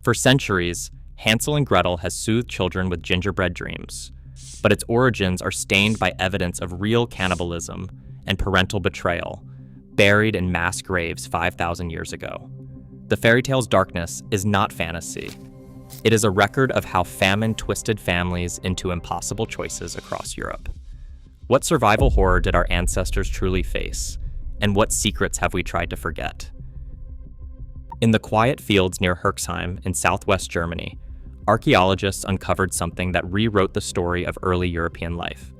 For centuries, Hansel and Gretel has soothed children with gingerbread dreams, but its origins are stained by evidence of real cannibalism and parental betrayal, buried in mass graves 5,000 years ago. The fairy tale's darkness is not fantasy. It is a record of how famine twisted families into impossible choices across Europe. What survival horror did our ancestors truly face, and what secrets have we tried to forget? In the quiet fields near Herxheim in southwest Germany, archaeologists uncovered something that rewrote the story of early European life.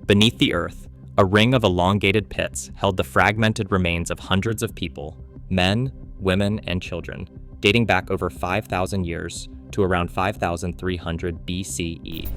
Beneath the earth, a ring of elongated pits held the fragmented remains of hundreds of people, men, women, and children, dating back over 5,000 years to around 5,300 BCE.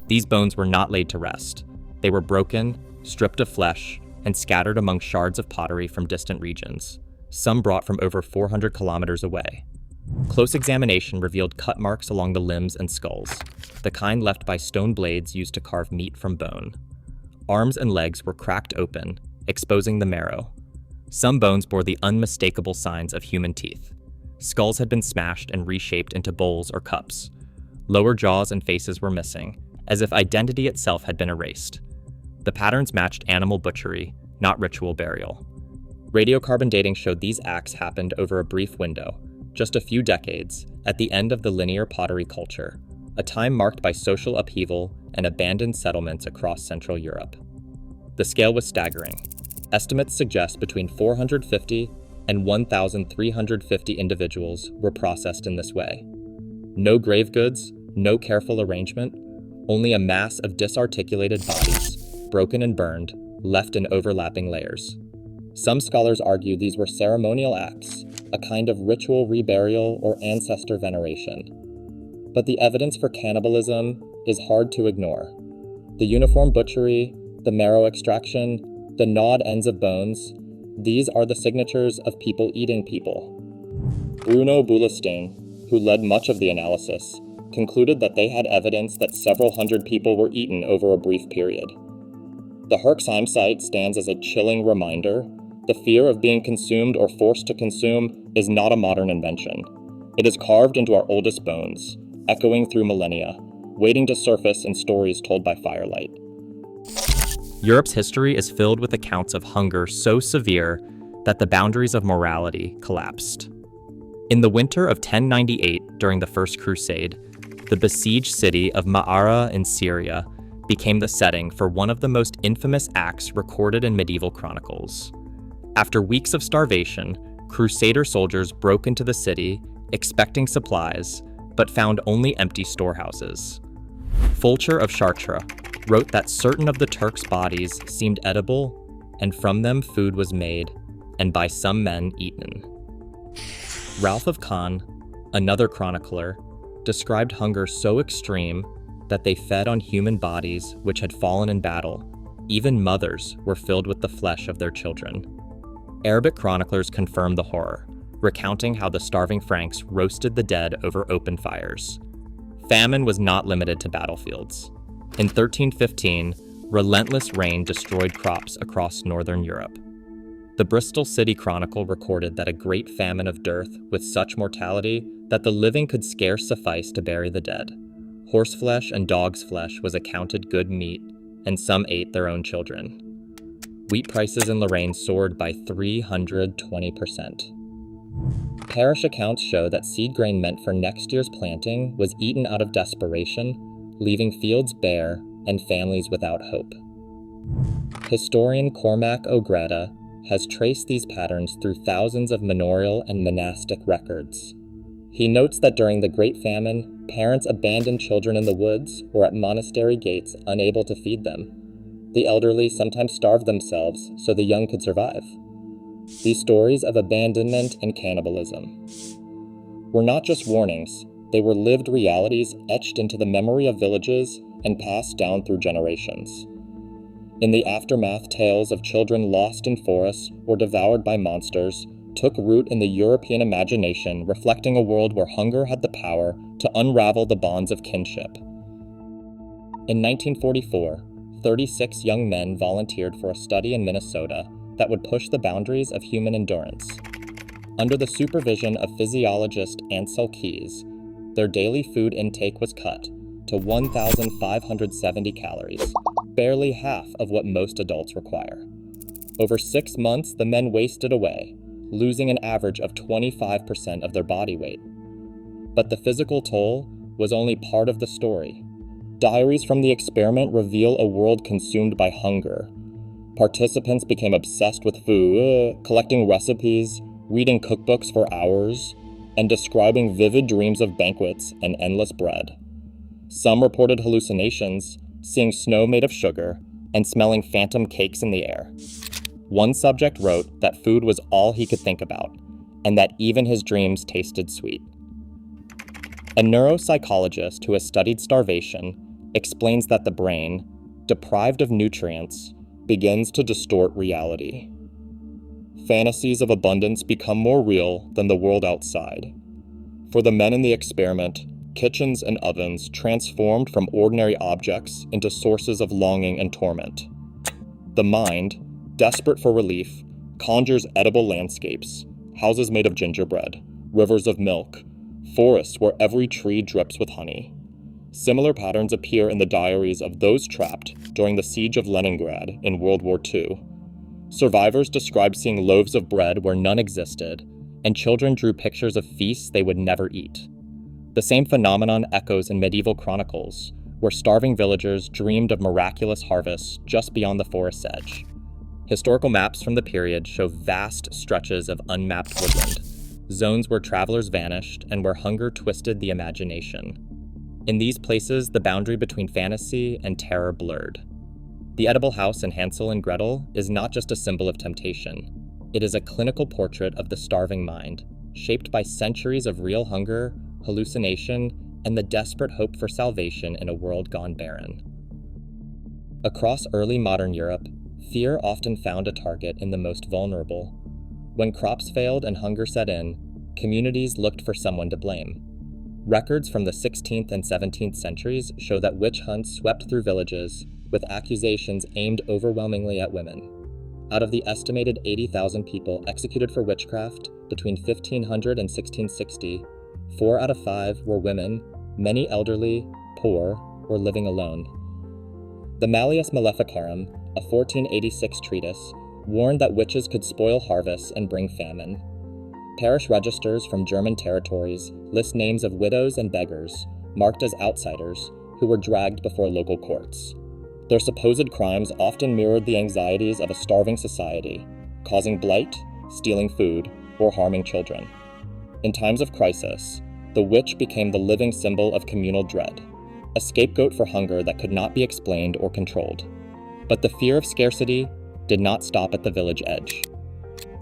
These bones were not laid to rest. They were broken, stripped of flesh, and scattered among shards of pottery from distant regions, some brought from over 400 kilometers away. Close examination revealed cut marks along the limbs and skulls, the kind left by stone blades used to carve meat from bone. Arms and legs were cracked open, exposing the marrow. Some bones bore the unmistakable signs of human teeth. Skulls had been smashed and reshaped into bowls or cups. Lower jaws and faces were missing, as if identity itself had been erased. The patterns matched animal butchery, not ritual burial. Radiocarbon dating showed these acts happened over a brief window, just a few decades, at the end of the linear pottery culture, a time marked by social upheaval and abandoned settlements across Central Europe. The scale was staggering. Estimates suggest between 450 and 1,350 individuals were processed in this way. No grave goods, no careful arrangement, only a mass of disarticulated bodies, broken and burned, left in overlapping layers. Some scholars argue these were ceremonial acts, a kind of ritual reburial or ancestor veneration. But the evidence for cannibalism is hard to ignore. The uniform butchery, the marrow extraction, the gnawed ends of bones, these are the signatures of people eating people. Bruno Boulestein, who led much of the analysis, concluded that they had evidence that several hundred people were eaten over a brief period. The Herxheim site stands as a chilling reminder. The fear of being consumed or forced to consume is not a modern invention. It is carved into our oldest bones, echoing through millennia, waiting to surface in stories told by firelight. Europe's history is filled with accounts of hunger so severe that the boundaries of morality collapsed. In the winter of 1098, during the First Crusade, the besieged city of Ma'ara in Syria became the setting for one of the most infamous acts recorded in medieval chronicles. After weeks of starvation, Crusader soldiers broke into the city, expecting supplies, but found only empty storehouses. Fulcher of Chartres wrote that certain of the Turks' bodies seemed edible, and from them food was made, and by some men eaten. Ralph of Caen, another chronicler, described hunger so extreme that they fed on human bodies which had fallen in battle. Even mothers were filled with the flesh of their children. Arabic chroniclers confirmed the horror, recounting how the starving Franks roasted the dead over open fires. Famine was not limited to battlefields. In 1315, relentless rain destroyed crops across northern Europe. The Bristol City Chronicle recorded that a great famine of dearth with such mortality that the living could scarce suffice to bury the dead. Horseflesh and dog's flesh was accounted good meat, and some ate their own children. Wheat prices in Lorraine soared by 320%. Parish accounts show that seed grain meant for next year's planting was eaten out of desperation, leaving fields bare and families without hope. Historian Cormac O'Grada has traced these patterns through thousands of manorial and monastic records. He notes that during the Great Famine, parents abandoned children in the woods or at monastery gates unable to feed them. The elderly sometimes starved themselves so the young could survive. These stories of abandonment and cannibalism were not just warnings, they were lived realities etched into the memory of villages and passed down through generations. In the aftermath, tales of children lost in forests or devoured by monsters took root in the European imagination, reflecting a world where hunger had the power to unravel the bonds of kinship. In 1944, 36 young men volunteered for a study in Minnesota that would push the boundaries of human endurance. Under the supervision of physiologist Ansel Keys, their daily food intake was cut to 1,570 calories, barely half of what most adults require. Over 6 months, the men wasted away, losing an average of 25% of their body weight. But the physical toll was only part of the story. Diaries from the experiment reveal a world consumed by hunger. Participants became obsessed with food, collecting recipes, reading cookbooks for hours, and describing vivid dreams of banquets and endless bread. Some reported hallucinations, seeing snow made of sugar, and smelling phantom cakes in the air. One subject wrote that food was all he could think about, and that even his dreams tasted sweet. A neuropsychologist who has studied starvation explains that the brain, deprived of nutrients, begins to distort reality. Fantasies of abundance become more real than the world outside. For the men in the experiment, kitchens and ovens transformed from ordinary objects into sources of longing and torment. The mind, desperate for relief, conjures edible landscapes, houses made of gingerbread, rivers of milk, forests where every tree drips with honey. Similar patterns appear in the diaries of those trapped during the siege of Leningrad in World War II. Survivors described seeing loaves of bread where none existed, and children drew pictures of feasts they would never eat. The same phenomenon echoes in medieval chronicles, where starving villagers dreamed of miraculous harvests just beyond the forest's edge. Historical maps from the period show vast stretches of unmapped woodland, zones where travelers vanished and where hunger twisted the imagination. In these places, the boundary between fantasy and terror blurred. The edible house in Hansel and Gretel is not just a symbol of temptation. It is a clinical portrait of the starving mind, shaped by centuries of real hunger, hallucination, and the desperate hope for salvation in a world gone barren. Across early modern Europe, fear often found a target in the most vulnerable. When crops failed and hunger set in, communities looked for someone to blame. Records from the 16th and 17th centuries show that witch hunts swept through villages, with accusations aimed overwhelmingly at women. Out of the estimated 80,000 people executed for witchcraft between 1500 and 1660, 4 out of 5 were women, many elderly, poor, or living alone. The Malleus Maleficarum, a 1486 treatise, warned that witches could spoil harvests and bring famine. Parish registers from German territories list names of widows and beggars, marked as outsiders, who were dragged before local courts. Their supposed crimes often mirrored the anxieties of a starving society, causing blight, stealing food, or harming children. In times of crisis, the witch became the living symbol of communal dread, a scapegoat for hunger that could not be explained or controlled. But the fear of scarcity did not stop at the village edge.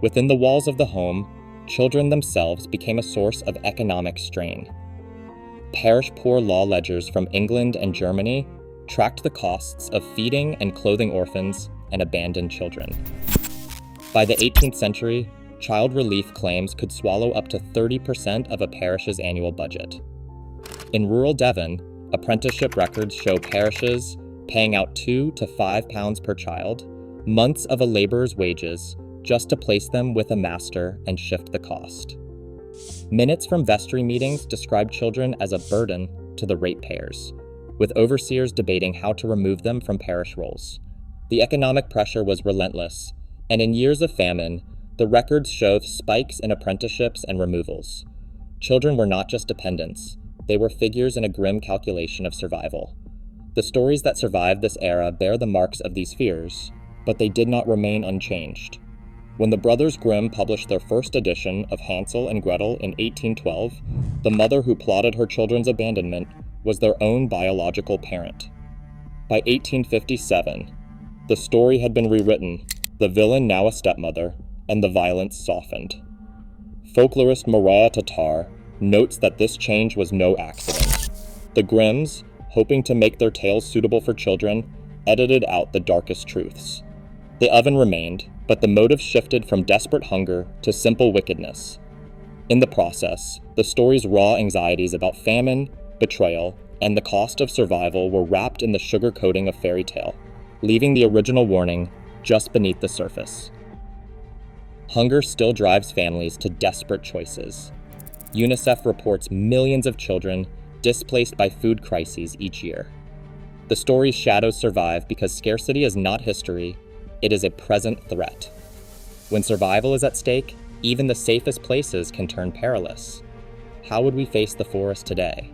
Within the walls of the home, children themselves became a source of economic strain. Parish poor law ledgers from England and Germany tracked the costs of feeding and clothing orphans and abandoned children. By the 18th century, child relief claims could swallow up to 30% of a parish's annual budget. In rural Devon, apprenticeship records show parishes paying out £2 to £5 per child, months of a laborer's wages, just to place them with a master and shift the cost. Minutes from vestry meetings describe children as a burden to the ratepayers, with overseers debating how to remove them from parish rolls. The economic pressure was relentless, and in years of famine, the records show spikes in apprenticeships and removals. Children were not just dependents, they were figures in a grim calculation of survival. The stories that survived this era bear the marks of these fears, but they did not remain unchanged. When the Brothers Grimm published their first edition of Hansel and Gretel in 1812, the mother who plotted her children's abandonment was their own biological parent. By 1857, the story had been rewritten, the villain now a stepmother, and the violence softened. Folklorist Maria Tatar notes that this change was no accident. The Grimms, hoping to make their tales suitable for children, edited out the darkest truths. The oven remained, but the motive shifted from desperate hunger to simple wickedness. In the process, the story's raw anxieties about famine, betrayal, and the cost of survival were wrapped in the sugar coating of fairy tale, leaving the original warning just beneath the surface. Hunger still drives families to desperate choices. UNICEF reports millions of children displaced by food crises each year. The story's shadows survive because scarcity is not history, it is a present threat. When survival is at stake, even the safest places can turn perilous. How would we face the forest today?